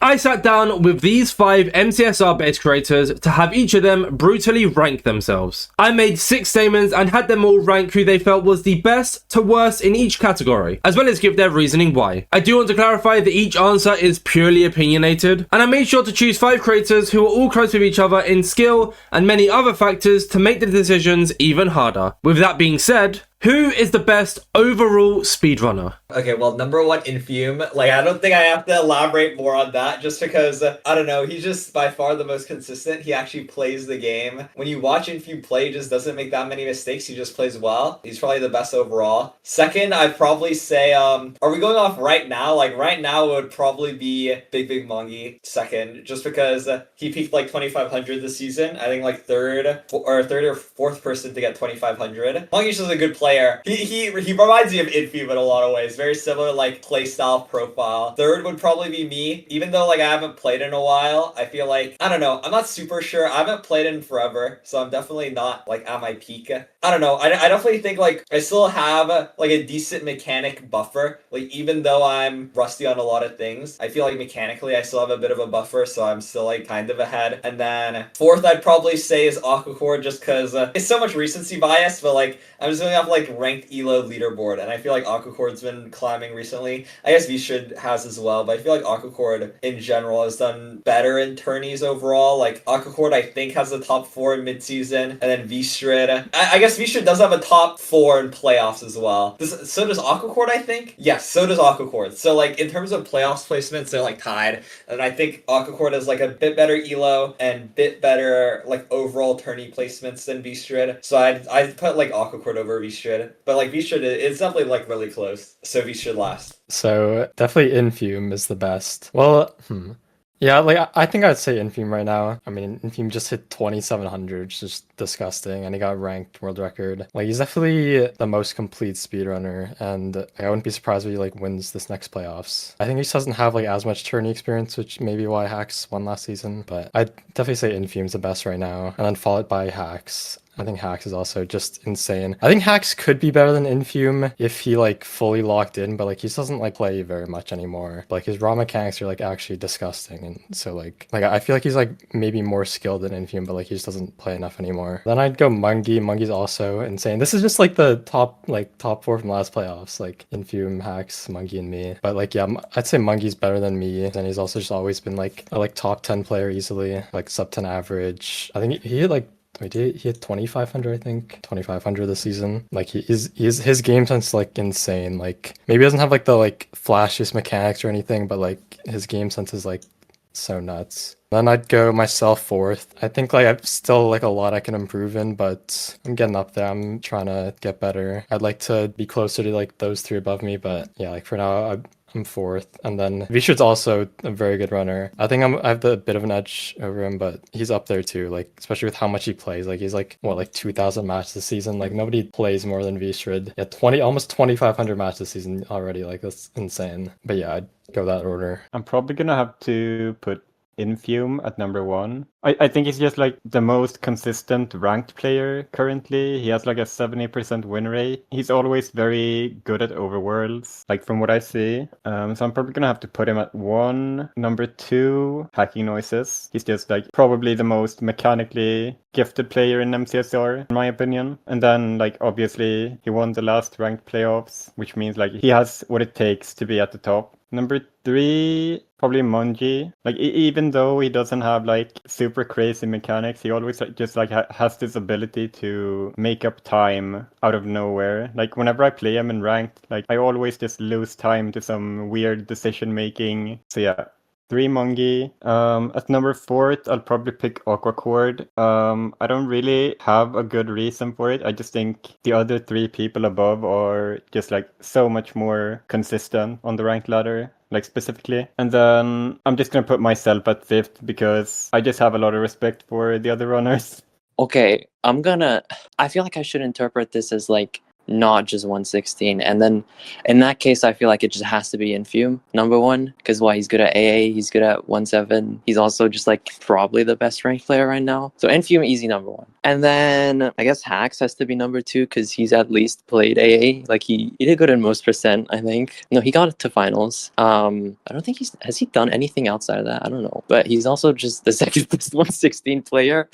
I sat down with these 5 MCSR based creators to have each of them brutally rank themselves. I made 6 statements and had them all rank who they felt was the best to worst in each category, as well as give their reasoning why. I do want to clarify that each answer is purely opinionated, and I made sure to choose 5 creators who are all close with each other in skill and many other factors to make the decisions even harder. With that being said, who is the best overall speedrunner? Okay, well, number 1, Infume. Like, I don't think I have to elaborate more on that, just because, I don't know, he's just by far the most consistent. He actually plays the game. When you watch Infume play, he just doesn't make that many mistakes. He just plays well. He's probably the best overall. Second, I'd probably say, are we going off right now? Like, right now it would probably be Big Mongi second, just because he peaked like 2,500 this season. I think like third or fourth person to get 2,500. Mongi's just a good player. He reminds me of Infume in a lot of ways. Very similar like playstyle profile. Third would probably be me. Even though like I haven't played in a while, I feel like, I don't know, I'm not super sure. I haven't played in forever, so I'm definitely not like at my peak. I don't know. I definitely think like I still have like a decent mechanic buffer. Like even though I'm rusty on a lot of things, I feel like mechanically I still have a bit of a buffer, so I'm still like kind of ahead. And then fourth I'd probably say is Aquacord, just because it's so much recency bias, but like I'm just going off like ranked ELO leaderboard, and I feel like Aquacord's been climbing recently. I guess V-Shrid has as well, but I feel like Aquacord in general has done better in tourneys overall. Like Aquacord I think has the top 4 in mid-season, and then V-Shrid, I guess V-Shrid does have a top 4 in playoffs as well. So does Aquacord, I think? Yes, so does Aquacord. So like in terms of playoffs placements, they're like tied, and I think Aquacord has like a bit better ELO and bit better like overall tourney placements than V-Shrid. So I'd put like Aquacord over V-Shrid, but like V-Shrid is definitely like really close, so V-Shrid last. So definitely Infume is the best. Well, yeah, like I think I'd say Infume right now. I mean, Infume just hit 2,700, which is disgusting, and he got ranked world record. Like he's definitely the most complete speedrunner, and I wouldn't be surprised if he like wins this next playoffs. I think he just doesn't have like as much tourney experience, which may be why Hax won last season. But I'd definitely say Infume's the best right now, and then followed by Hax. I think Hax is also just insane. I think Hax could be better than Infume if he like fully locked in, but like he just doesn't like play very much anymore. Like his raw mechanics are like actually disgusting, and so like I feel like he's like maybe more skilled than Infume, but like he just doesn't play enough anymore. Then I'd go Mungi. Mungi's also insane. This is just like the top 4 from last playoffs, like Infume, Hax, Mungi, and me. But like yeah, I'd say Mungi's better than me, and he's also just always been like a top 10 player easily, like sub 10 average. I think he hit like he hit 2,500, I think. 2,500 this season. Like his game sense like insane. Like maybe he doesn't have like the like flashiest mechanics or anything, but like his game sense is like so nuts. Then I'd go myself fourth. I think like I've still like a lot I can improve in, but I'm getting up there. I'm trying to get better. I'd like to be closer to like those 3 above me, but yeah, like for now I'm fourth. And then V-Shrid's also a very good runner. I think I have the bit of an edge over him, but he's up there too, like especially with how much he plays. Like he's like like 2,000 matches this season. Like nobody plays more than V-Shrid. Yeah, almost 2,500 matches this season already. Like that's insane. But yeah, I'd go that order. I'm probably gonna have to put Infume at number 1. I think he's just like the most consistent ranked player currently. He has like a 70% win rate. He's always very good at overworlds, like from what I see. So I'm probably gonna have to put him at 1. Number 2, Hacking Noises. He's just like probably the most mechanically gifted player in MCSR, in my opinion. And then like obviously he won the last ranked playoffs, which means like he has what it takes to be at the top. Number 3, probably Mungi. Like even though he doesn't have like super crazy mechanics, he always just like has this ability to make up time out of nowhere. Like whenever I play him in ranked, like I always just lose time to some weird decision making. So yeah, 3 Mungi. At number 4, I'll probably pick Aquacord. I don't really have a good reason for it. I just think the other 3 people above are just like so much more consistent on the ranked ladder, like specifically. And then I'm just gonna put myself at 5th because I just have a lot of respect for the other runners. Okay, I feel like I should interpret this as like not just 116. And then in that case, I feel like it just has to be Infume, number one, because why, he's good at AA, he's good at 1-7. He's also just like probably the best ranked player right now. So Infume, easy number one. And then I guess Hax has to be number two because he's at least played AA. Like he did good in most percent, I think. No, he got to finals. I don't think has he done anything outside of that? I don't know. But he's also just the second best 116 player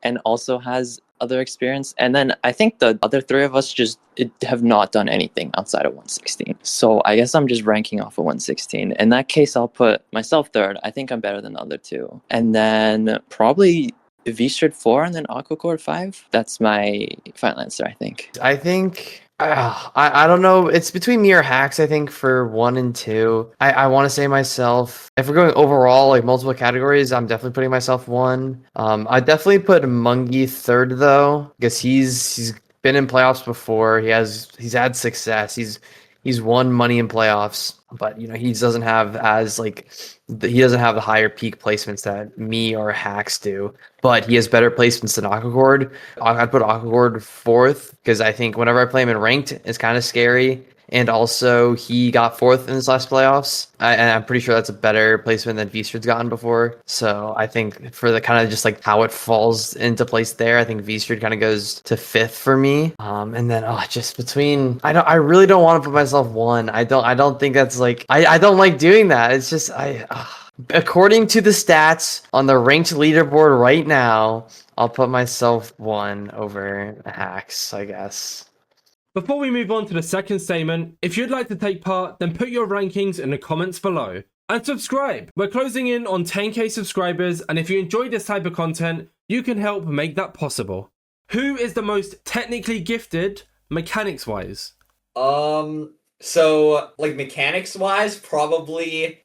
and also has other experience. And then I think the other three of us just have not done anything outside of 116. So I guess I'm just ranking off of 116. In that case, I'll put myself third. I think I'm better than the other two. And then probably V-Shirt 4 and then Aquacore 5. That's my final answer, I think. I think I don't know. It's between me or Hacks, I think, for 1 and 2. I want to say myself, if we're going overall, like multiple categories, I'm definitely putting myself 1. I definitely put Mungie third though, because he's been in playoffs before. He's had success. He's won money in playoffs, but he doesn't have the higher peak placements that me or Hacks do. But he has better placements than Aquacord. I'd put Aquacord fourth because I think whenever I play him in ranked, it's kind of scary. And also, he got fourth in his last playoffs. And I'm pretty sure that's a better placement than V-Street's gotten before. So I think for the kind of just like how it falls into place there, I think V-Street kind of goes to fifth for me. And then just between, I really don't want to put myself 1. I don't think that's like, I don't like doing that. It's just, according to the stats on the ranked leaderboard right now, I'll put myself 1 over Hacks, I guess. Before we move on to the second statement, if you'd like to take part, then put your rankings in the comments below. And subscribe! We're closing in on 10k subscribers, and if you enjoy this type of content, you can help make that possible. Who is the most technically gifted, mechanics-wise? So, like, mechanics-wise, probably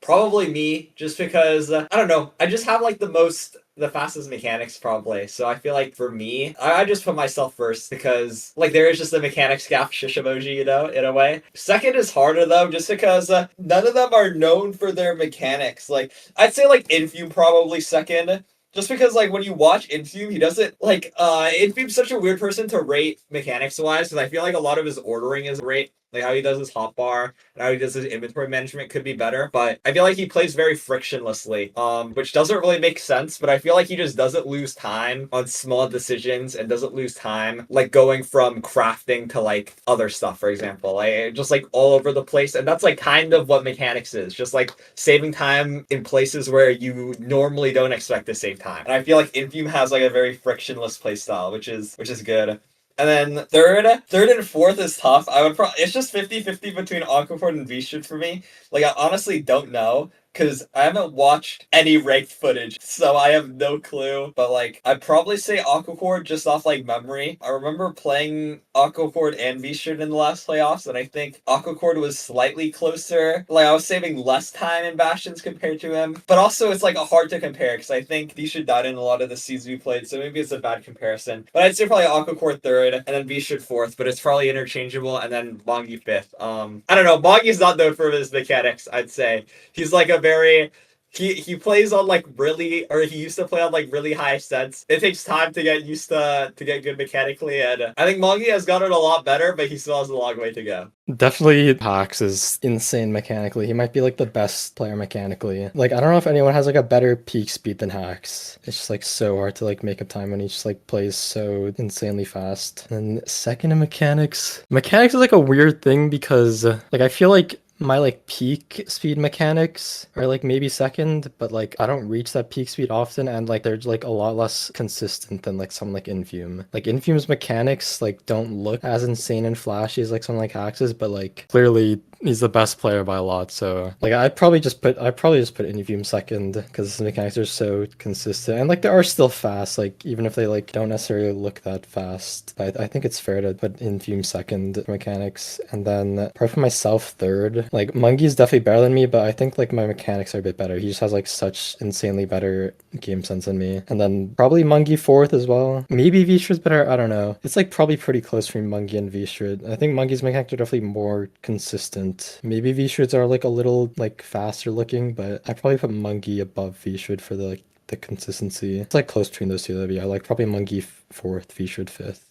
me, just because, I don't know, I just have, like, the fastest mechanics, probably. So I feel like, for me, I just put myself first, because, like, there is just a mechanics gap shish emoji, in a way. Second is harder, though, just because none of them are known for their mechanics. Like, I'd say, like, Infume probably second. Just because, like, when you watch Infume, he doesn't, like, Infume's such a weird person to rate mechanics-wise, because I feel like a lot of his ordering is great. Like, how he does his hotbar and how he does his inventory management could be better. But I feel like he plays very frictionlessly, which doesn't really make sense, but I feel like he just doesn't lose time on small decisions and doesn't lose time, like, going from crafting to, like, other stuff, for example. Like, just, like, all over the place. And that's, like, kind of what mechanics is. Just, like, saving time in places where you normally don't expect to save time. And I feel like Infume has, like, a very frictionless playstyle, which is good. And then third and fourth is tough. It's just 50-50 between Aquaport and V-Shoot for me. Like, I honestly don't know, because I haven't watched any ranked footage, so I have no clue. But, like, I'd probably say Aquacord just off, like, memory. I remember playing Aquacord and V-Shoot in the last playoffs, and I think Aquacord was slightly closer. Like, I was saving less time in Bastions compared to him. But also, it's, like, hard to compare, because I think V-Shoot died in a lot of the seasons we played, so maybe it's a bad comparison. But I'd say probably Aquacord third, and then V-Shoot fourth, but it's probably interchangeable, and then Mongi fifth. I don't know, Mongi's not known for his mechanics, I'd say. He's, like, a very... He plays on, like, really, or he used to play on, like, really high sets. It takes time to get used to get good mechanically, and I think Mongi has gotten a lot better, but he still has a long way to go. Definitely Hax is insane mechanically. He might be like the best player mechanically. Like, I don't know if anyone has like a better peak speed than Hax. It's just like so hard to like make up time when he just like plays so insanely fast. And second in mechanics. Mechanics is like a weird thing because like I feel like my like peak speed mechanics are like maybe second, but like I don't reach that peak speed often, and like they're like a lot less consistent than like someone like Infume. Like Infume's mechanics like don't look as insane and flashy as like someone like Hax's, but like clearly he's the best player by a lot. So like I'd probably just put Infume second because his mechanics are so consistent, and like they are still fast, like even if they like don't necessarily look that fast. I think it's fair to put Infume second mechanics, and then probably for myself third. Like Mungi's definitely better than me, but I think like my mechanics are a bit better. He just has like such insanely better game sense than me. And then probably Mungi fourth as well. Maybe V-Shred's better, I don't know. It's like probably pretty close between Mungi and V-Shred. I think Mungi's mechanics are definitely more consistent. Maybe V-Shreds are like a little like faster looking, but I probably put Mungi above V-Shred for the consistency. It's like close between those two, but yeah, like probably Mungi fourth, V-Shred fifth.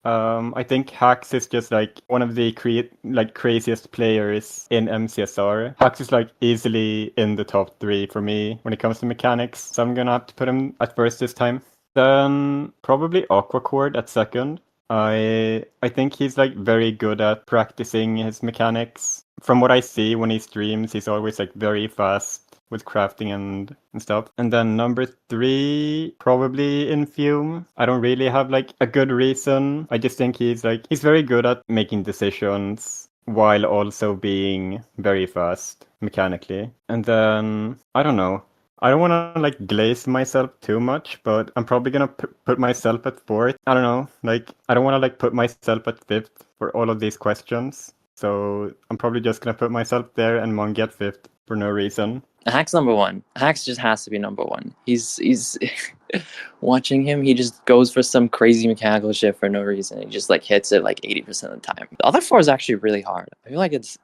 I think Hax is just like one of the craziest players in MCSR. Hax is like easily in the top 3 for me when it comes to mechanics, so I'm gonna have to put him at first this time. Then probably Aquacord at second. I think he's like very good at practicing his mechanics. From what I see when he streams, he's always like very fast with crafting and stuff. And then number 3, probably Infume. I don't really have like a good reason. I just think he's very good at making decisions while also being very fast mechanically. And then I don't know. I don't want to like glaze myself too much, but I'm probably gonna put myself at 4th. I don't know. Like I don't want to like put myself at 5th for all of these questions. So I'm probably just gonna put myself there and Mongi at 5th for no reason. Hack's number 1. Hack's just has to be number 1. He's watching him. He just goes for some crazy mechanical shit for no reason. He just like hits it like 80% of the time. The other 4 is actually really hard. I feel like it's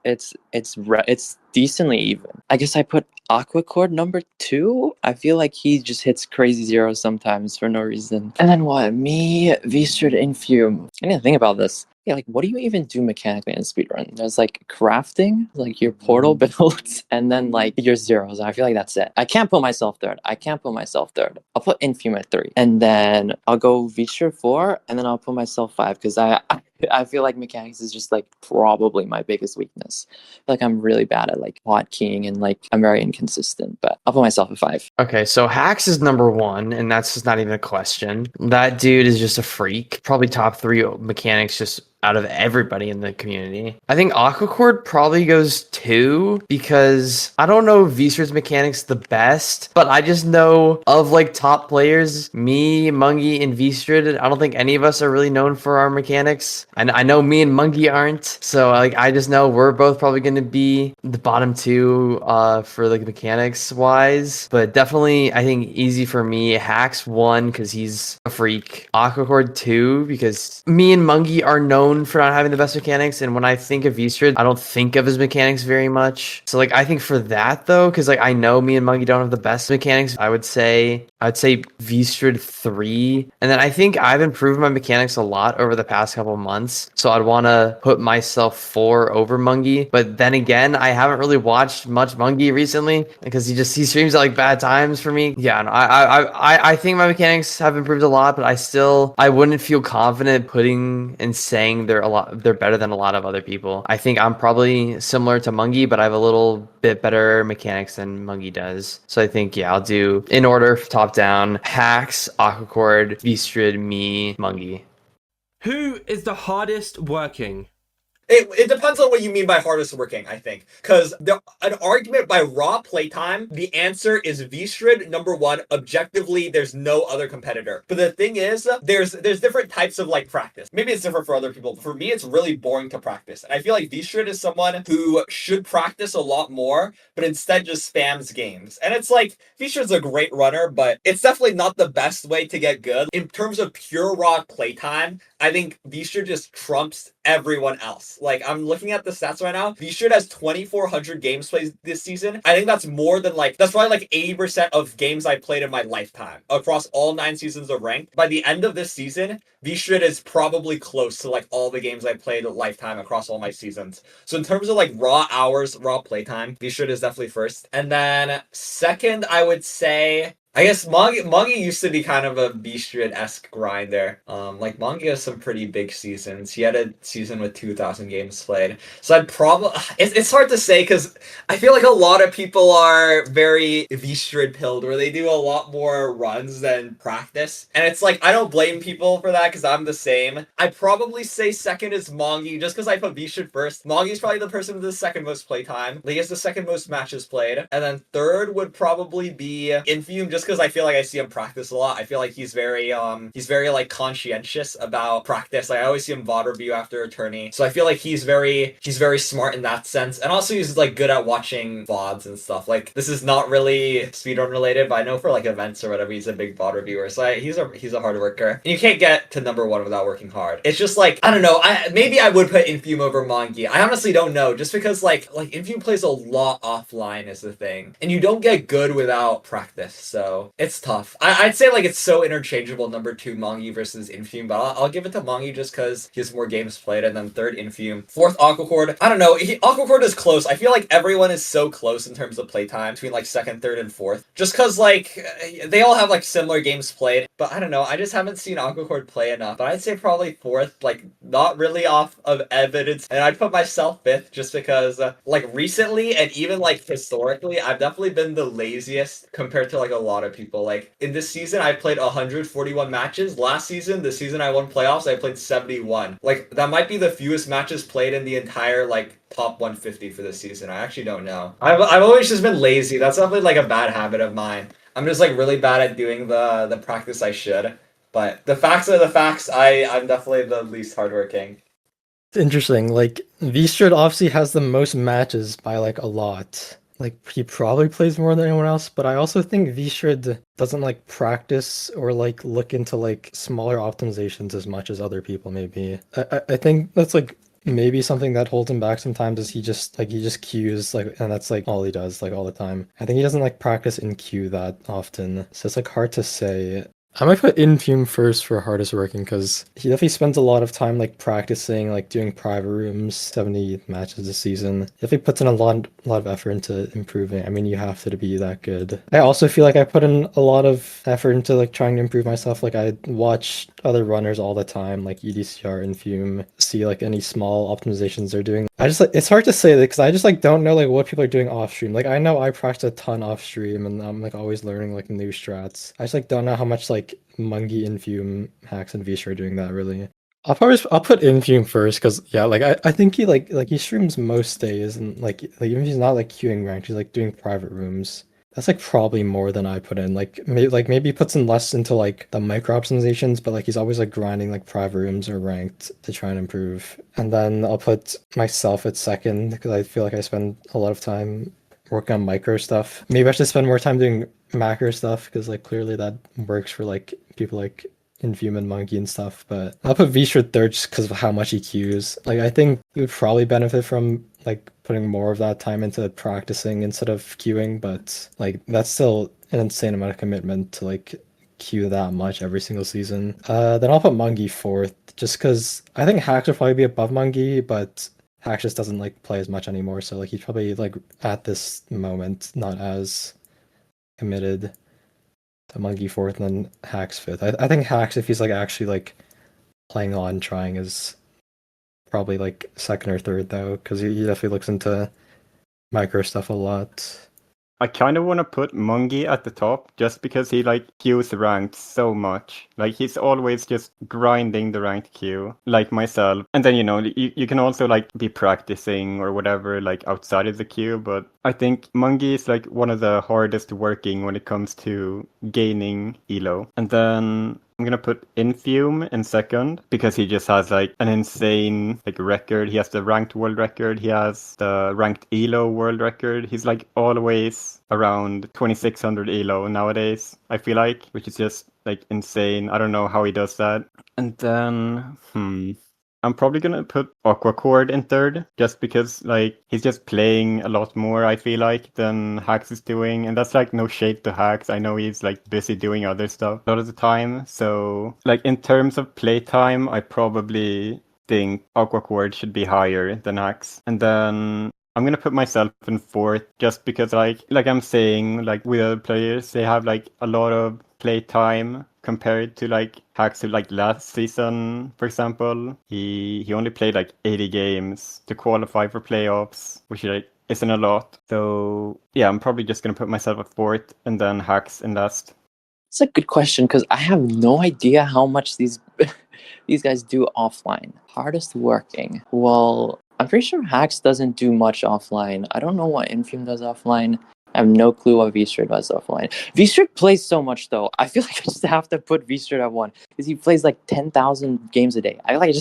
decently even. I guess I put Aquacord number 2. I feel like he just hits crazy zeros sometimes for no reason. And then what? Me, V-Strid, Infume. I didn't think about this. Yeah, like what do you even do mechanically in speedrun? There's like crafting, like your portal builds, and then like your zeros. I feel like that's it. I can't put myself third. I'll put Infume at 3. And then I'll go V-Strid 4, and then I'll put myself 5 because I feel like mechanics is just like probably my biggest weakness. I feel like I'm really bad at like hotkeying and like I'm very inconsistent, but I'll put myself at 5. Okay, so Hax is number 1, and that's just not even a question. That dude is just a freak. Probably top 3 mechanics just out of everybody in the community. I think Aquacord probably goes 2 because I don't know V-Strid's mechanics the best, but I just know of like top players, me, Mungi, and V-Strid. I don't think any of us are really known for our mechanics. And I know me and Mungi aren't. So like I just know we're both probably going to be the bottom 2 for like mechanics wise. But definitely I think easy for me. Hax 1 because he's a freak. Aquacord 2 because me and Mungi are known for not having the best mechanics, and when I think of V-Strid, I don't think of his mechanics very much. So like I think for that though, because like I know me and Mungi don't have the best mechanics, I'd say V-Strid 3. And then I think I've improved my mechanics a lot over the past couple months, so I'd want to put myself 4 over Mungi. But then again, I haven't really watched much Mungi recently because he streams at like bad times for me. Yeah, no, I think my mechanics have improved a lot, but I wouldn't feel confident putting and saying they're better than a lot of other people. I think I'm probably similar to Mungi, but I have a little bit better mechanics than Mungi does. So I think, yeah, I'll do in order top down: Hax, Aquacord, V-Strid, me, Mungi. Who is the hardest working? It depends on what you mean by hardest working, I think. Because an argument by raw playtime, the answer is V-Strid, number 1. Objectively, there's no other competitor. But the thing is, there's different types of like practice. Maybe it's different for other people. But for me, it's really boring to practice. And I feel like V-Strid is someone who should practice a lot more, but instead just spams games. And it's like, V-Strid's a great runner, but it's definitely not the best way to get good. In terms of pure raw playtime, I think V-Strid just trumps everyone else. Like, I'm looking at the stats right now. V-Strid has 2,400 games played this season. I think that's more than that's probably like 80% of games I played in my lifetime across all 9 seasons of Ranked. By the end of this season, V-Strid is probably close to like all the games I played lifetime across all my seasons. So in terms of like raw hours, raw playtime, V-Strid is definitely first. And then second, I would say, I guess Mongi used to be kind of a V-Strid-esque grinder. Like Mongi has some pretty big seasons. He had a season with 2,000 games played. So I'd probably, it's hard to say because I feel like a lot of people are very V-Strid pilled, where they do a lot more runs than practice. And it's like, I don't blame people for that because I'm the same. I'd probably say second is Mongi just because I put V-Strid first. Mongi's probably the person with the second most playtime. He has the second most matches played. And then third would probably be Infume, just because I feel like I see him practice a lot. I feel like he's very like conscientious about practice. Like I always see him VOD review after a tourney. So I feel like he's very smart in that sense. And also he's like good at watching VODs and stuff. Like this is not really speedrun related, but I know for like events or whatever, he's a big VOD reviewer. So he's a hard worker. And you can't get to number 1 without working hard. It's just like, I don't know. Maybe I would put Infume over Mongi. I honestly don't know. Just because like Infume plays a lot offline is the thing. And you don't get good without practice. So so it's tough. I'd say like it's so interchangeable. Number 2, Mongi versus Infume, but I'll give it to Mongi just because he has more games played. And then 3rd, Infume. 4th, Aquacord. I don't know. Aquacord is close. I feel like everyone is so close in terms of playtime between like 2nd, 3rd, and 4th. Just because like they all have like similar games played. But I don't know. I just haven't seen Aquacord play enough. But I'd say probably 4th, like not really off of evidence. And I'd put myself 5th just because like recently and even like historically, I've definitely been the laziest compared to like a lot of people. Like in this season, I played 141 matches. Last season, the season I won playoffs, I played 71. Like that might be the fewest matches played in the entire like top 150 for this season. I actually don't know. I've always just been lazy. That's definitely like a bad habit of mine. I'm just like really bad at doing the practice I should. But the facts are the facts. I'm definitely the least hardworking. It's interesting. Like V-Strud obviously has the most matches by like a lot. Like he probably plays more than anyone else, but I also think V-Strud doesn't like practice or like look into like smaller optimizations as much as other people maybe. I think that's like maybe something that holds him back sometimes is he just queues like, and that's like all he does like all the time. I think he doesn't like practice in queue that often, so it's like hard to say. I might put Infume first for hardest working because he definitely spends a lot of time like practicing, like doing private rooms, 70 matches a season. Definitely puts in a lot of effort into improving. I mean, you have to be that good. I also feel like I put in a lot of effort into like trying to improve myself. Like I watch other runners all the time, like EDCR, Infume, see like any small optimizations they're doing. I just like, it's hard to say that because I just like don't know like what people are doing off stream. Like I know I practice a ton off stream and I'm like always learning like new strats. I just like don't know how much like Mungi, Infume, Hacks, and Visha are doing that really. I'll put Infume first because yeah, like I think he like he streams most days and like even if he's not like queuing ranked, he's like doing private rooms. That's like probably more than I put in. Like maybe he puts in less into like the micro optimizations, but like he's always like grinding like private rooms or ranked to try and improve. And then I'll put myself at 2nd because I feel like I spend a lot of time working on micro stuff. Maybe I should spend more time doing macro stuff because like clearly that works for like people like Infume and Monkey and stuff. But I'll put V-Strud 3rd just because of how much he queues. Like I think he would probably benefit from like putting more of that time into practicing instead of queuing, but like that's still an insane amount of commitment to like queue that much every single season. Then I'll put Mungi 4th just because I think Hacks would probably be above Mungi, but Hacks just doesn't like play as much anymore, so like he's probably like at this moment not as committed. To Mungi 4th and then Hacks 5th. I think Hacks, if he's like actually like playing on trying, is probably like 2nd or 3rd though, because he definitely looks into micro stuff a lot. I kind of want to put Mungi at the top just because he like queues ranked so much. Like he's always just grinding the ranked queue, like myself. And then you can also like be practicing or whatever like outside of the queue. But I think Mungi is like one of the hardest working when it comes to gaining elo. And then I'm gonna put Infume in 2nd because he just has like an insane like record. He has the ranked world record. He has the ranked elo world record. He's like always around 2600 elo nowadays, I feel like, which is just like insane. I don't know how he does that. And then I'm probably gonna put Aquacord in 3rd just because like he's just playing a lot more, I feel like, than Hacks is doing. And that's like no shade to Hacks. I know he's like busy doing other stuff a lot of the time. So like in terms of playtime, I probably think Aquacord should be higher than Hacks. And then I'm gonna put myself in 4th just because like I'm saying, like with other players, they have like a lot of playtime compared to like Hacks who like last season, for example. He only played like 80 games to qualify for playoffs, which like isn't a lot. So yeah, I'm probably just gonna put myself at 4th and then Hacks in last. It's a good question because I have no idea how much these guys do offline. Hardest working. Well, I'm pretty sure Hacks doesn't do much offline. I don't know what Infume does offline. I have no clue what V-Strud does offline. V-Strud plays so much though. I feel like I just have to put V-Strud at 1 because he plays like 10,000 games a day. I like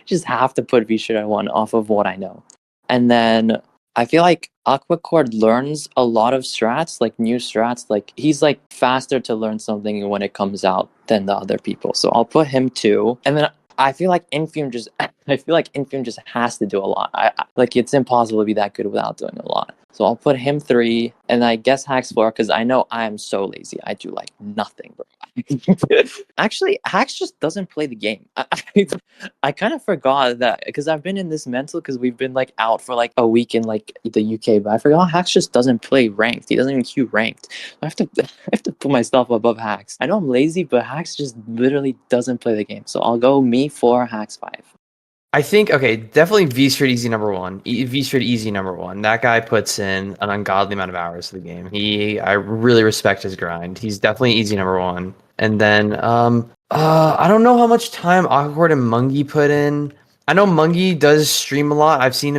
just have to put V-Strud at 1 off of what I know. And then I feel like Aquacord learns a lot of strats, like new strats. Like he's like faster to learn something when it comes out than the other people. So I'll put him 2. And then I feel like Infume just I feel like Infium just has to do a lot. Like it's impossible to be that good without doing a lot. So I'll put him 3, and I guess Hacks 4 because I know I am so lazy. I do like nothing, bro. Actually, Hacks just doesn't play the game. I kind of forgot that because I've been in this mental because we've been like out for like a week in like the UK, but I forgot Hacks just doesn't play ranked. He doesn't even queue ranked. I have to put myself above Hacks. I know I'm lazy, but Hacks just literally doesn't play the game. So I'll go me 4, Hacks 5. I think, okay, definitely V-Street Easy number 1. V-Street Easy number 1. That guy puts in an ungodly amount of hours to the game. I really respect his grind. He's definitely Easy number 1. And then, I don't know how much time Aquacord and Mungie put in. I know Mungie does stream a lot. I've seen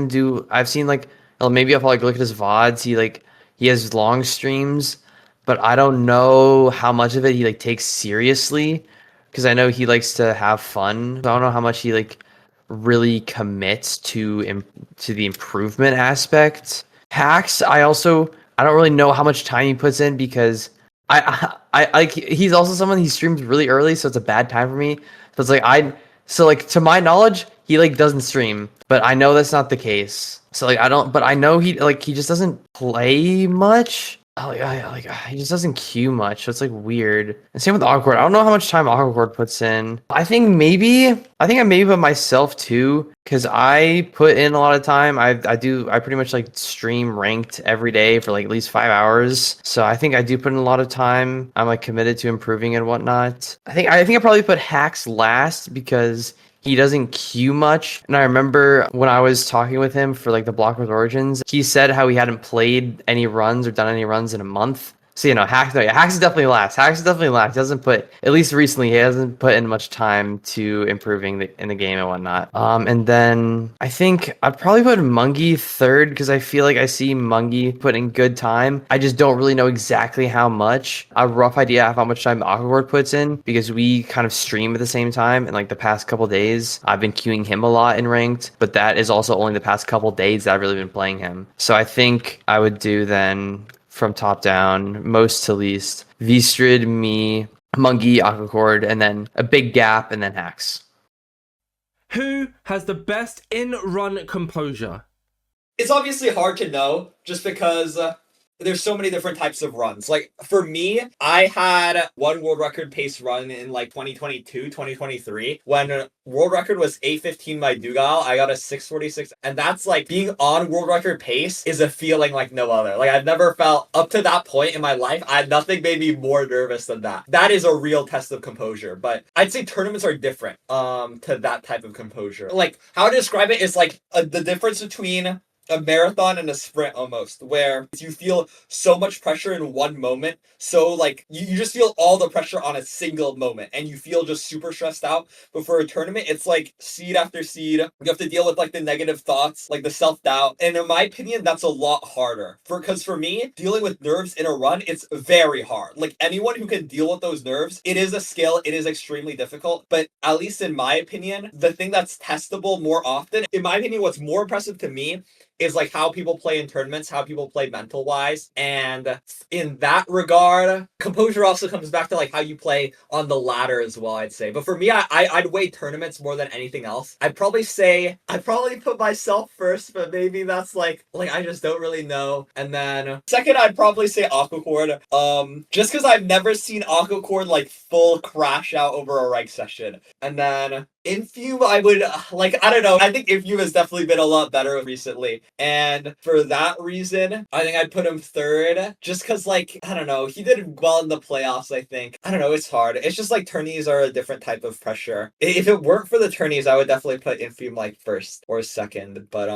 like, maybe if I like look at his VODs, he has long streams, but I don't know how much of it he like takes seriously because I know he likes to have fun. I don't know how much he like really commits to the improvement aspect. Hacks, I don't really know how much time he puts in because I like he's also someone he streams really early, so it's a bad time for me. So it's like to my knowledge, he like doesn't stream, but I know that's not the case. So like I know he just doesn't play much. He just doesn't queue much, so it's like weird. And same with Awkward. I don't know how much time Awkward puts in. I think I maybe put myself too, because I put in a lot of time. I pretty much like stream ranked every day for like at least 5 hours. So I think I do put in a lot of time. I'm like committed to improving and whatnot. I think I probably put Hacks last because he doesn't queue much. And I remember when I was talking with him for like the Block with Origins, he said how he hadn't played any runs or done any runs in a month. So, Hacks is definitely last. He doesn't put, at least recently, he hasn't put in much time to improving in the game and whatnot. And then I think I'd probably put Mungie 3rd because I feel like I see Mungie putting good time. I just don't really know exactly how much. A rough idea of how much time Aquacord puts in because we kind of stream at the same time. And like the past couple days, I've been queuing him a lot in ranked, but that is also only the past couple days that I've really been playing him. So I think I would do then from top down, most to least, V-Strid, me, Mungie, Aquacord, and then a big gap, and then Hacks. Who has the best in-run composure? It's obviously hard to know just because there's so many different types of runs. Like for me, I had one world record pace run in like 2022, 2023 when world record was 8:15 by Dougal. I got a 6:46, and that's like being on world record pace is a feeling like no other. Like I've never felt up to that point in my life. Nothing made me more nervous than that. That is a real test of composure. But I'd say tournaments are different to that type of composure. Like how to describe it is like the difference between a marathon and a sprint almost, where you feel so much pressure in one moment. So like you just feel all the pressure on a single moment and you feel just super stressed out. But for a tournament, it's like seed after seed. You have to deal with like the negative thoughts, like the self-doubt. And in my opinion, that's a lot harder. Because for me, dealing with nerves in a run, it's very hard. Like anyone who can deal with those nerves, it is a skill. It is extremely difficult. But at least in my opinion, the thing that's testable more often, in my opinion, what's more impressive to me is like how people play in tournaments, how people play mental wise. And in that regard, composure also comes back to like how you play on the ladder as well, I'd say. But for me, I'd weigh tournaments more than anything else. I'd probably put myself first, but maybe that's like I just don't really know. And then second, I'd probably say Aquacord. Just because I've never seen Aquacord like full crash out over a rank session. And then Infume, I would, I don't know. I think Infume has definitely been a lot better recently. And for that reason, I think I'd put him 3rd. Just because, I don't know. He did well in the playoffs, I think. I don't know. It's hard. It's just, tourneys are a different type of pressure. If it weren't for the tourneys, I would definitely put Infume, 1st or 2nd. But,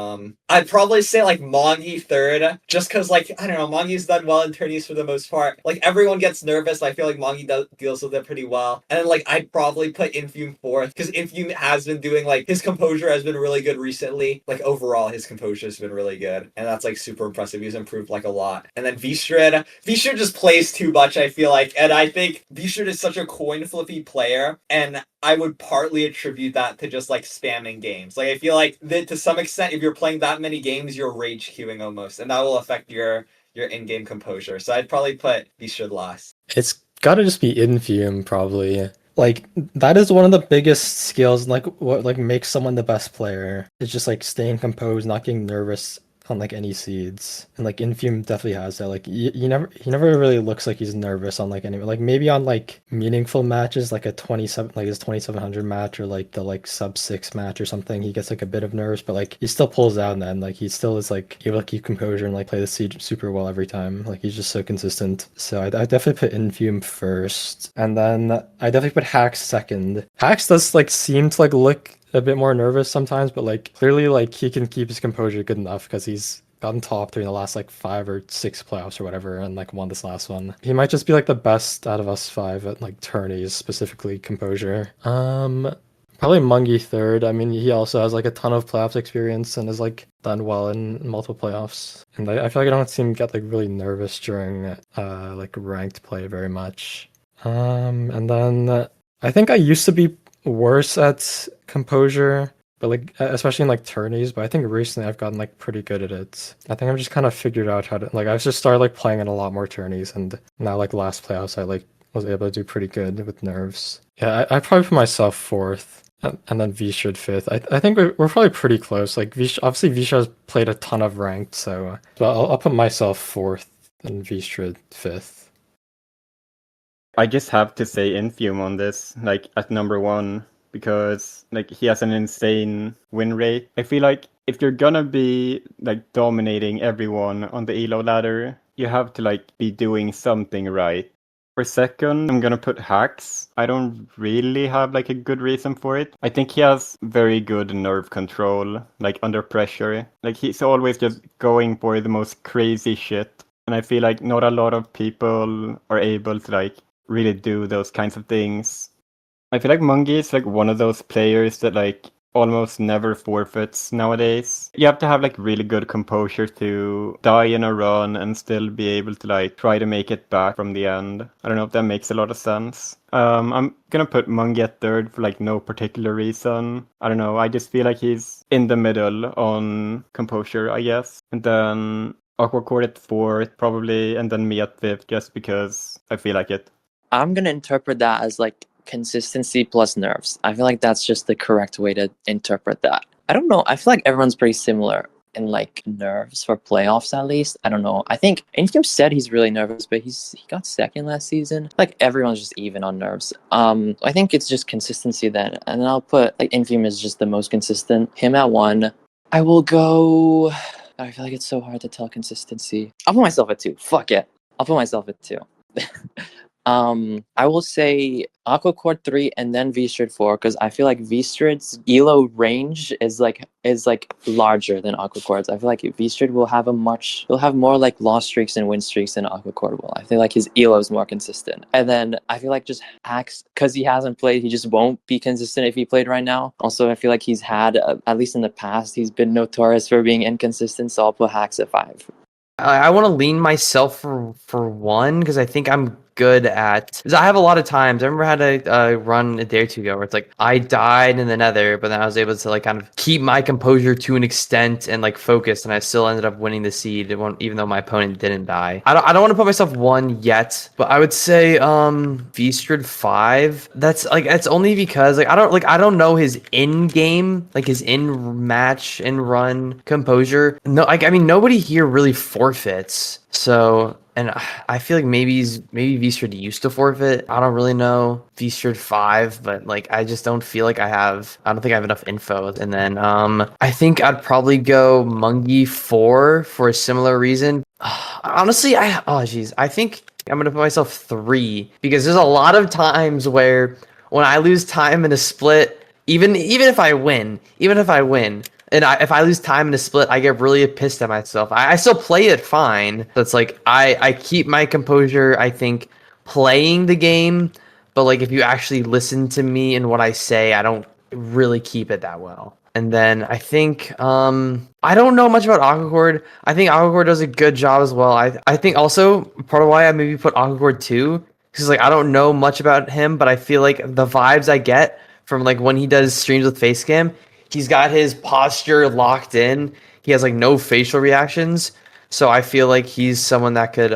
I'd probably say, Mongi 3rd. Just because, I don't know. Mongi's done well in tourneys for the most part. Everyone gets nervous. I feel like Mongi deals with it pretty well. And then, I'd probably put Infume 4th. Because Infume has been doing his composure has been really good recently. Overall his composure has been really good, and that's super impressive. He's improved a lot. And then V-Strid just plays too much, I feel like, and I think V-Strid is such a coin flippy player, and I would partly attribute that to just spamming games. I feel like that to some extent, if you're playing that many games, you're rage queuing almost, and that will affect your in-game composure. So I'd probably put V-Strid last. It's gotta just be Infume, probably. like that is one of the biggest skills, like what like makes someone the best player. It's just like staying composed, not getting nervous on like any seeds. And like Infume definitely has that. Like he never really looks like he's nervous on like any, like maybe on like meaningful matches, like a 27, like his 2700 match, or like the like sub 6 match or something, he gets like a bit of nerves, but like he still pulls out, and then like he still is like able to keep composure and like play the siege super well every time. Like he's just so consistent. So I definitely put Infume first, and then I definitely put Hax second. Hax does like seem to like look a bit more nervous sometimes, but like clearly like he can keep his composure good enough because he's gotten top during the last like 5 or 6 playoffs or whatever, and like won this last one. He might just be like the best out of us 5 at like tourneys, specifically composure. Probably Mungie third. I mean, he also has like a ton of playoffs experience and has like done well in multiple playoffs. And I feel like I don't see him get like really nervous during like ranked play very much. And then I think I used to be worse at composure, but like especially in like tourneys, but I think recently I've gotten like pretty good at it. I think I've just kind of figured out how to, like, I've just started like playing in a lot more tourneys, and now like last playoffs I like was able to do pretty good with nerves. Yeah, I probably put myself fourth, and then Vishad fifth. I think we're probably pretty close. Like obviously Vishad has played a ton of ranked, so I'll put myself fourth and Vishad fifth. I just have to say Infume on this, like at number 1, because like he has an insane win rate. I feel like if you're gonna be like dominating everyone on the elo ladder, you have to like be doing something right. For second, I'm gonna put Hax. I don't really have like a good reason for it. I think he has very good nerve control, like under pressure. Like he's always just going for the most crazy shit. And I feel like not a lot of people are able to like really do those kinds of things. I feel like Mungie is like one of those players that like almost never forfeits nowadays. You have to have like really good composure to die in a run and still be able to like try to make it back from the end. I don't know if that makes a lot of sense. I'm gonna put Mungie at third for like no particular reason. I don't know, I just feel like he's in the middle on composure, I guess. And then Aquacord at fourth probably, and then me at fifth just because I feel like it. I'm gonna interpret that as like consistency plus nerves. I feel like that's just the correct way to interpret that. I don't know. I feel like everyone's pretty similar in like nerves for playoffs at least. I don't know. I think Infume said he's really nervous, but he got second last season. Like everyone's just even on nerves. I think it's just consistency then. And then I'll put like Infume is just the most consistent. Him at 1. I will go. I feel like it's so hard to tell consistency. I'll put myself at 2. Fuck it. I'll put myself at 2. I will say Aquacord 3 and then Vstrad 4 because I feel like Vstrad's elo range is like larger than Aquacord's. I feel like Vstrad will have more like loss streaks and win streaks than Aquacord will. I feel like his elo is more consistent. And then I feel like just Hax, because he hasn't played, he just won't be consistent if he played right now. Also, I feel like he's had, at least in the past, he's been notorious for being inconsistent, so I'll put Hax at 5. I want to lean myself for 1 because I think I'm good at. Because I have a lot of times. I remember I had a run a day or two ago where it's like I died in the Nether, but then I was able to like kind of keep my composure to an extent and like focus, and I still ended up winning the seed even though my opponent didn't die. I don't want to put myself 1 yet, but I would say Vstrad 5. That's only because like I don't know his in game, like his in match and run composure. No, I mean nobody here really forfeits. So, and I feel like maybe Vstrad used to forfeit. I don't really know. Vstrad 5, but like I just don't feel like I don't think I have enough info. And then I think I'd probably go Mungie 4 for a similar reason. Honestly, I think I'm gonna put myself 3 because there's a lot of times where when I lose time in a split, even if I win. And if I lose time in a split, I get really pissed at myself. I still play it fine. That's like I keep my composure, I think, playing the game. But like if you actually listen to me and what I say, I don't really keep it that well. And then I think I don't know much about Aquacord. I think Aquacord does a good job as well. I think also part of why I maybe put Aquacord 2 because like I don't know much about him, but I feel like the vibes I get from like when he does streams with Facecam, he's got his posture locked in. He has like no facial reactions. So I feel like he's someone that could,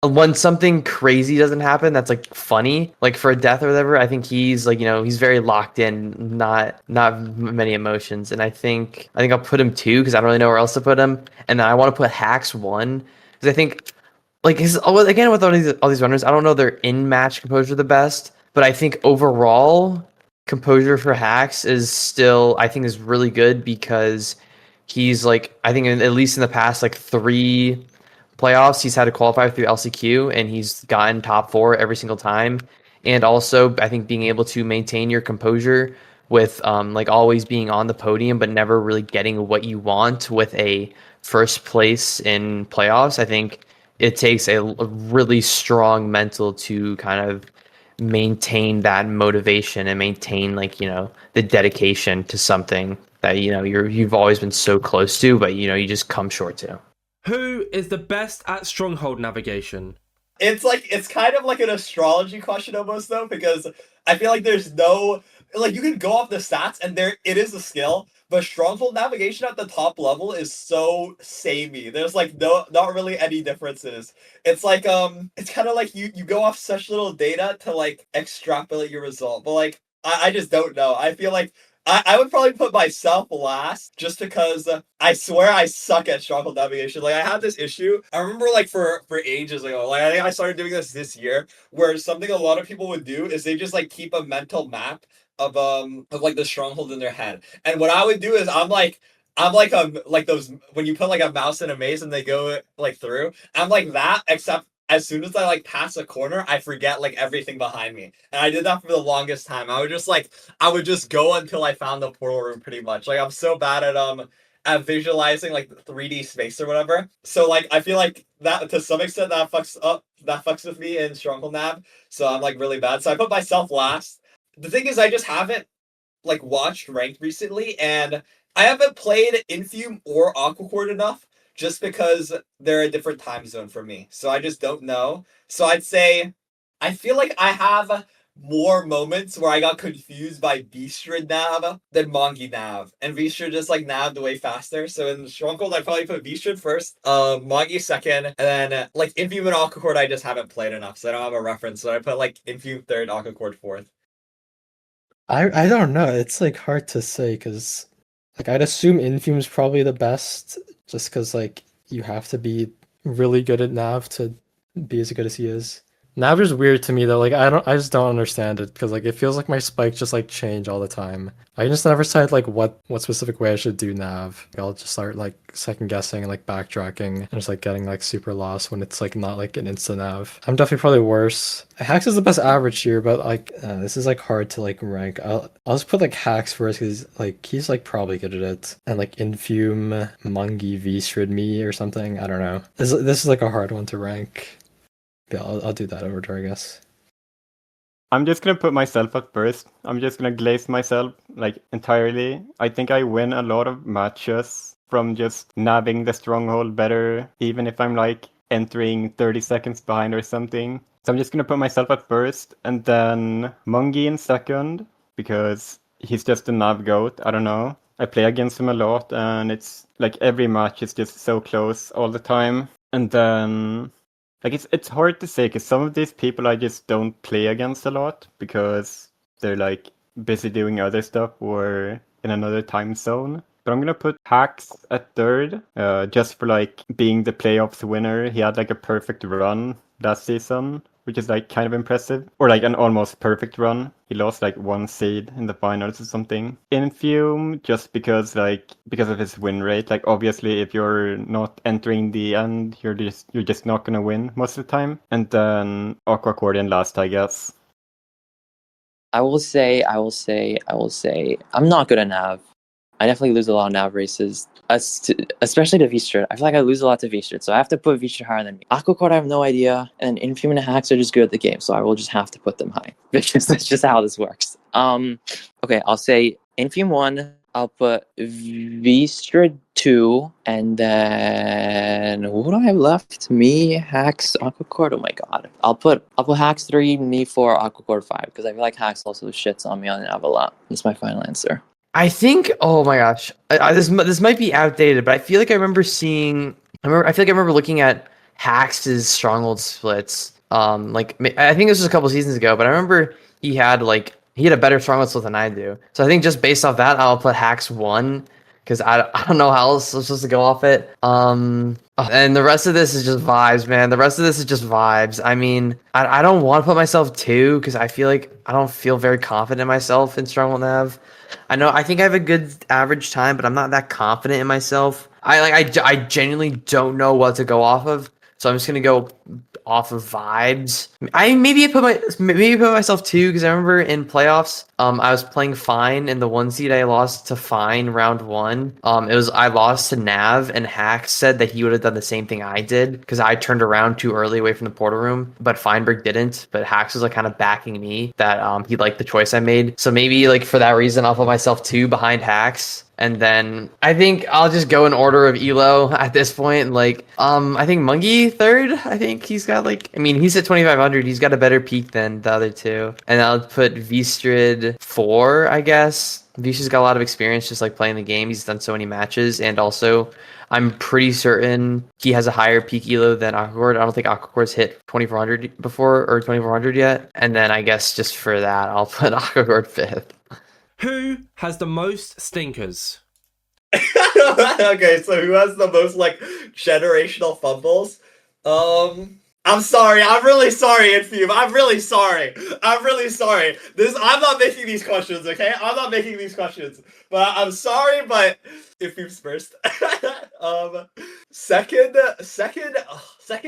when something crazy doesn't happen, that's like funny, like for a death or whatever. I think he's like, he's very locked in, not many emotions. And I think I'll put him 2 because I don't really know where else to put him. And then I want to put Hacks 1 because I think, like, again with all these runners, I don't know their in-match composure the best, but I think overall composure for Hacks is really good because he's like, I think at least in the past like 3 playoffs, he's had to qualify through LCQ and he's gotten top 4 every single time. And also, I think being able to maintain your composure with like always being on the podium but never really getting what you want with a first place in playoffs, I think it takes a really strong mental to kind of maintain that motivation and maintain like the dedication to something that you've always been so close to, but you just come short to. Who is the best at stronghold navigation? It's kind of like an astrology question almost though, because I feel like there's no, like, you can go off the stats and it is a skill, but stronghold navigation at the top level is so samey. There's like not really any differences. It's like it's kind of like you go off such little data to like extrapolate your result, but like I just don't know. I feel like I would probably put myself last just because I swear I suck at stronghold navigation. Like, I have this issue. I remember like for ages ago, like I think I started doing this year, where something a lot of people would do is they just like keep a mental map of like the stronghold in their head. And what I would do is I'm like those when you put like a mouse in a maze and they go like through. I'm like that, except as soon as I like pass a corner, I forget like everything behind me. And I did that for the longest time. I would just go until I found the portal room pretty much. Like, I'm so bad at visualizing like 3D space or whatever. So like I feel like that to some extent that fucks with me in Stronghold Nav. So I'm like really bad. So I put myself last. The thing is, I just haven't like watched ranked recently, and I haven't played Infume or Aquacord enough just because they're a different time zone for me. So I just don't know. So I'd say I feel like I have more moments where I got confused by Vistra Nav than Mongi Nav. And Vistra just like nav'd way faster. So in Stronghold, I probably put Vistra first, Mongi second, and then like Infume and Aquacord I just haven't played enough, so I don't have a reference. So I put like Infume third, Aquacord fourth. I don't know. It's like hard to say because like I'd assume Infume's probably the best just because like you have to be really good at Nav to be as good as he is. Nav is weird to me though. Like I just don't understand it because like it feels like my spikes just like change all the time. I just never decide like what specific way I should do Nav. I'll just start like second guessing and like backtracking and just like getting like super lost when it's like not like an instant Nav. I'm definitely probably worse. Hacks is the best average here, but like this is like hard to like rank. I'll just put like Hacks first because like he's like probably good at it, and like Infume, Mungi, V-Strid me or something. I don't know. This is like a hard one to rank. Yeah, I'll do that order, I guess. I'm just gonna put myself at first. I'm just gonna glaze myself like entirely. I think I win a lot of matches from just nabbing the stronghold better, even if I'm like entering 30 seconds behind or something. So I'm just gonna put myself at first, and then Mungi in second, because he's just a nav goat. I don't know. I play against him a lot, and it's like every match is just so close all the time. And then like it's hard to say because some of these people I just don't play against a lot because they're like busy doing other stuff or in another time zone. But I'm gonna put Hacks at third, just for like being the playoffs winner. He had like a perfect run last season, which is like kind of impressive, or like an almost perfect run. He lost like 1 seed in the finals or something. Infume, just because of his win rate. Like obviously, if you're not entering the end, you're just not gonna win most of the time. And then Aquacordian last, I guess. I will say, I'm not good at Nav. I definitely lose a lot of Nav races, especially to V-Strid. I feel like I lose a lot to V-Strid, so I have to put V-Strid higher than me. Aquacord, I have no idea, and Infume and Hacks are just good at the game, so I will just have to put them high, because that's just how this works. Okay, I'll say Infume 1, I'll put V-Strid 2, and then what do I have left? Me, Hacks, Aquacord. Oh my god. I'll put Hacks 3, me 4, Aquacord 5, because I feel like Hacks also shits on me on Nav a lot. That's my final answer. I think, oh my gosh, this might be outdated, but I feel like I remember seeing I feel like I remember looking at Hax's stronghold splits. I think this was a couple seasons ago, but I remember he had a better stronghold split than I do. So I think just based off that, I'll put Hax 1 because I don't know how else I'm supposed to go off it. And the rest of this is just vibes, man. The rest of this is just vibes. I mean, I don't want to put myself 2 because I feel like I don't feel very confident in myself in stronghold nav. I think I have a good average time, but I'm not that confident in myself. I genuinely don't know what to go off of, so I'm just gonna go off of vibes. I maybe put myself 2 because I remember in playoffs, I was playing Fine in the 1 seed. I lost to Fine round 1. I lost to Nav, and Hack said that he would have done the same thing I did because I turned around too early away from the portal room, but Feinberg didn't. But Hax was like kind of backing me that he liked the choice I made. So maybe like for that reason, I'll put myself 2 behind Hax. And then I think I'll just go in order of elo at this point. I think Mungie 3rd. I think he's got he's at 2500. He's got a better peak than the other 2. And I'll put Vstrid 4, I guess. Vstrid's got a lot of experience just like playing the game. He's done so many matches, and also I'm pretty certain he has a higher peak elo than Aquacord. I don't think Aquacord's hit 2400 before or 2400 yet. And then I guess just for that, I'll put Aquacord 5th. Who has the most stinkers? Okay, so who has the most generational fumbles? I'm sorry. I'm really sorry, Infume. I'm really sorry. I'm not making these questions, okay? I'm not making these questions. But I'm sorry, but Infume's first. Second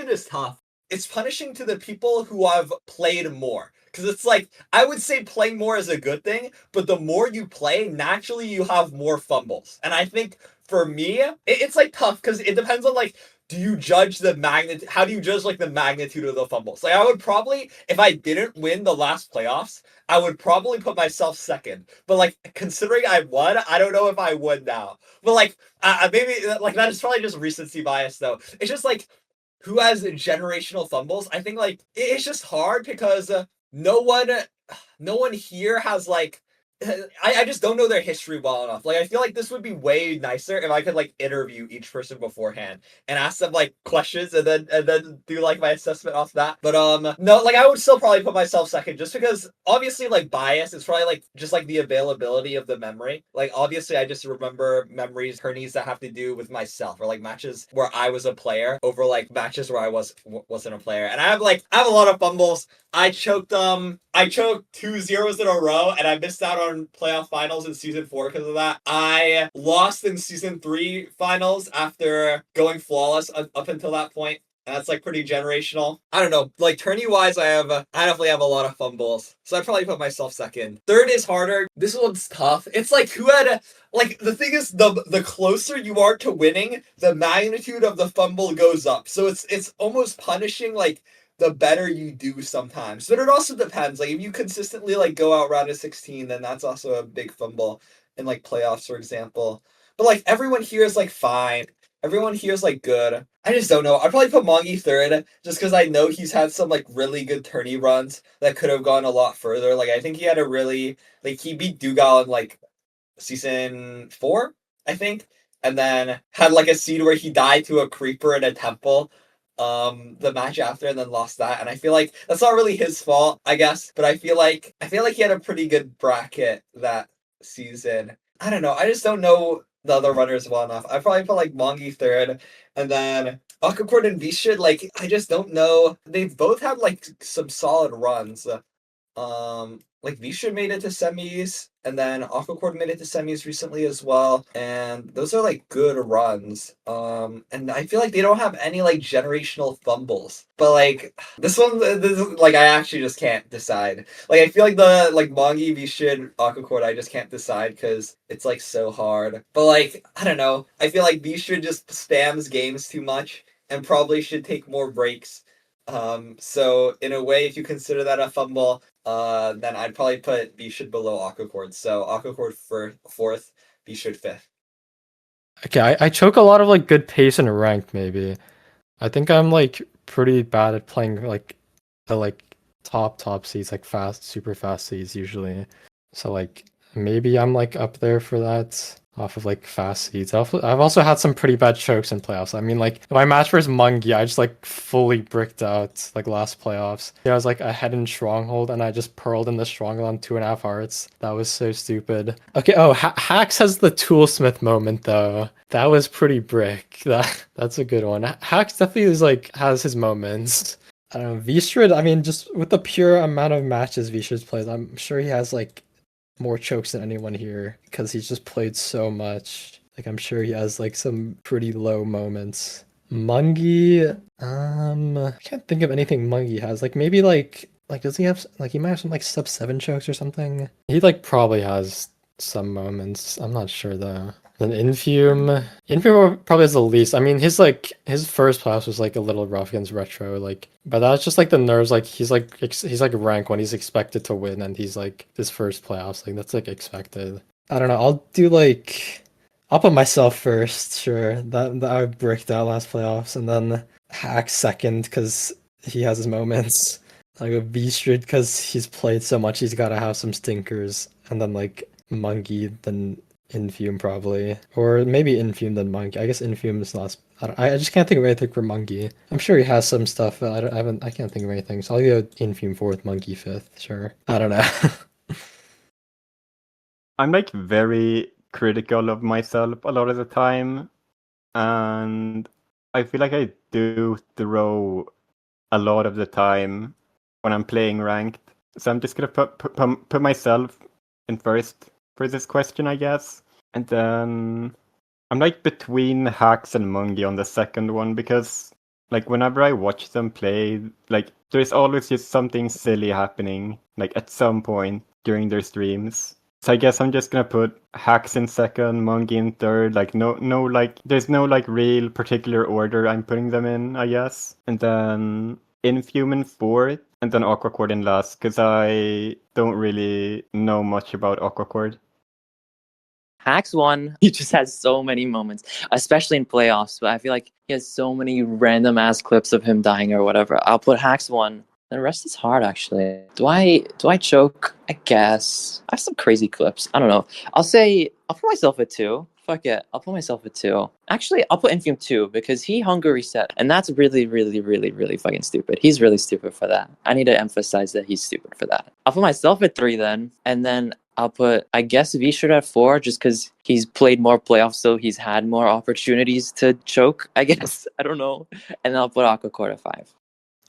is tough. It's punishing to the people who have played more. Because it's I would say playing more is a good thing, but the more you play, naturally you have more fumbles. And I think for me, it's tough because it depends on do you judge the magnitude? How do you judge the magnitude of the fumbles? I would probably, if I didn't win the last playoffs, I would probably put myself 2nd. But considering I won, I don't know if I would now. But maybe that is probably just recency bias though. It's just who has generational fumbles? I think it's just hard because no one here has I just don't know their history well enough. I feel this would be way nicer if I could interview each person beforehand and ask them questions and then do my assessment off that. But no, I would still probably put myself 2nd just because obviously bias is probably just the availability of the memory. Obviously I just remember memories, tourneys that have to do with myself or matches where I was a player over matches where I wasn't a player. And I have a lot of fumbles. I choked 2 zeros in a row and I missed out on playoff finals in season 4 because of that. I lost in season 3 finals after going flawless up until that point. And that's pretty generational. I don't know. Tourney wise, I definitely have a lot of fumbles. So I'd probably put myself 2nd. 3rd is harder. This one's tough. It's who had the thing is the closer you are to winning, the magnitude of the fumble goes up. So it's almost punishing the better you do sometimes. But it also depends. If you consistently go out round of 16, then that's also a big fumble in playoffs, for example. But everyone here is fine. Everyone here is good. I just don't know. I'd probably put Mongi 3rd just because I know he's had some really good tourney runs that could have gone a lot further. I think he had a really he beat Dougal in season 4, I think, and then had a seed where he died to a creeper in a temple the match after and then lost that. And I feel that's not really his fault, I guess, but I feel like he had a pretty good bracket that season. I don't know. I just don't know the other runners well enough. I probably put Mongi 3rd, and then Aquacord and Vishid, I just don't know. They've both had some solid runs. Vishid made it to semis, and then Aquacord made it to semis recently as well, and those are good runs. And I feel they don't have any generational fumbles. But this one, I actually just can't decide. I feel the Mongi, Vishid, Aquacord, I just can't decide because it's so hard. But I don't know. I feel Vishid just spams games too much and probably should take more breaks. So in a way, if you consider that a fumble, then I'd probably put Vishid below Aquacord. So Aquacord for 4th, Vishid 5th. Okay, I choke a lot of good pace and ranked maybe. I think I'm pretty bad at playing the top seeds, fast, super fast seeds usually. So maybe I'm like up there for that. Off of like fast seeds. I've also had some pretty bad chokes in playoffs. I mean, like my match versus Mungie, I just like fully bricked out like last playoffs. Yeah, I was like ahead in stronghold and I just pearled in the stronghold on 2.5 hearts. That was so stupid. Okay, oh, Hax has the toolsmith moment though. That was pretty brick. That's a good one. Hax definitely is like has his moments. I don't know. Vstrid, I mean, just with the pure amount of matches Vstrid plays, I'm sure he has like more chokes than anyone here because he's just played so much. Like I'm sure he has like some pretty low moments. Mungie, I can't think of anything Mungie has. Like maybe like does he have like he might have some like sub 7 chokes or something? He like probably has some moments. I'm not sure though. Then Infume probably has the least. I mean, his first pass was like a little rough against Retro, like, but that's just like the nerves. Like he's like rank when he's expected to win, and he's like his first playoffs. Like that's like expected. I don't know. I'll put myself first. Sure, that I bricked out last playoffs, and then Hack second because he has his moments. Like a V-Street because he's played so much, he's got to have some stinkers, and then like Mungie, then Infume probably, or maybe Infume then Mungie. I guess Infume is last. I just can't think of anything for Mungie. I'm sure he has some stuff, but I can't think of anything. So I'll go Infume 4th, Mungie 5th. Sure. I don't know. I'm like very critical of myself a lot of the time, and I feel like I do throw a lot of the time when I'm playing ranked. So I'm just gonna put myself in first for this question, I guess. And then I'm like between Hax and Mungie on the second one because like whenever I watch them play, like there's always just something silly happening like at some point during their streams. So I guess I'm just gonna put Hax in second, Mungie in third. Like there's no like real particular order I'm putting them in, I guess. And then Infume in fourth, and then Aquacord in last, because I don't really know much about Aquacord. Hax 1, he just has so many moments, especially in playoffs. But I feel like he has so many random ass clips of him dying or whatever. I'll put Hax 1. The rest is hard, actually. Do I choke? I guess. I have some crazy clips. I don't know. I'll put myself at 2. Fuck it. I'll put myself at 2. Actually, I'll put Infume 2 because he hunger reset. And that's really, really, really, really fucking stupid. He's really stupid for that. I need to emphasize that he's stupid for that. I'll put myself at 3 then. And then I'll put, I guess, V-Shirt at 4 just because he's played more playoffs, so he's had more opportunities to choke, I guess. I don't know. And then I'll put Aquacord at 5.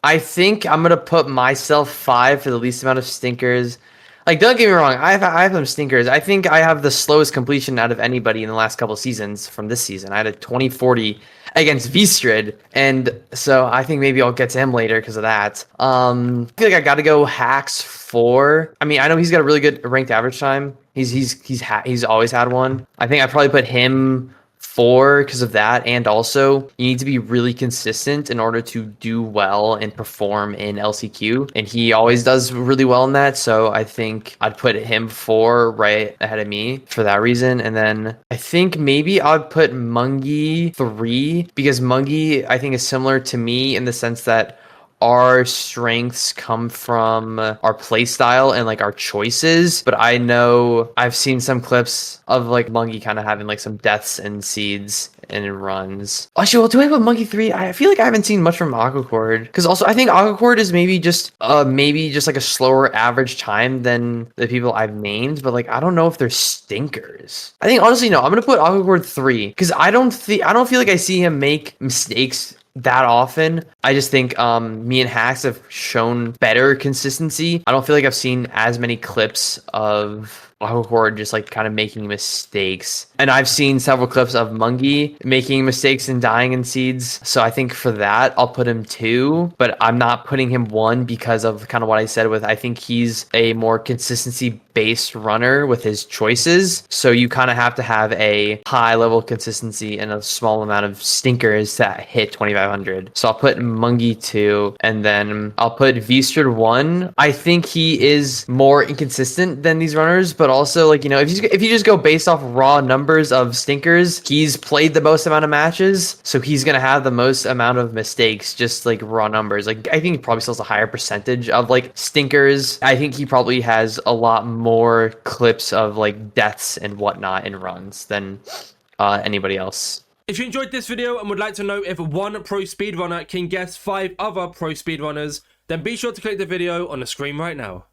I think I'm gonna put myself 5 for the least amount of stinkers. Like, don't get me wrong, I have some stinkers. I think I have the slowest completion out of anybody in the last couple seasons from this season. I had a 2040 against Vstrid, and so I think maybe I'll get to him later because of that. I feel like I gotta go Hax 4. I mean, I know he's got a really good ranked average time. He's always had one. I think I probably put him 4 because of that, and also you need to be really consistent in order to do well and perform in LCQ, and he always does really well in that, so I think I'd put him 4 right ahead of me for that reason. And then I think maybe I'd put Mungie 3 because Mungie I think is similar to me in the sense that our strengths come from our play style and like our choices, but I know I've seen some clips of like Mungie kind of having like some deaths and seeds and runs. Actually, well, do I put Mungie 3? I feel like I haven't seen much from Aquacord because also I think Aquacord is maybe just like a slower average time than the people I've named, but like I don't know if they're stinkers. I think honestly no, I'm gonna put Aquacord 3 because I don't feel like I see him make mistakes that often. I just think me and Hax have shown better consistency. I don't feel like I've seen as many clips of Aquacord just like kind of making mistakes. And I've seen several clips of Mungie making mistakes and dying in seeds. So I think for that, I'll put him 2, but I'm not putting him 1 because of kind of what I said with, I think he's a more consistency based runner with his choices. So you kind of have to have a high level of consistency and a small amount of stinkers to hit 2500. So I'll put Mungie 2, and then I'll put Vstrid 1. I think he is more inconsistent than these runners, but but also like, you know, if you just go based off raw numbers of stinkers, he's played the most amount of matches, so he's gonna have the most amount of mistakes, just like raw numbers. Like I think he probably still has a higher percentage of like stinkers. I think he probably has a lot more clips of like deaths and whatnot in runs than anybody else. If you enjoyed this video and would like to know if one pro speedrunner can guess 5 other pro speedrunners, then be sure to click the video on the screen right now.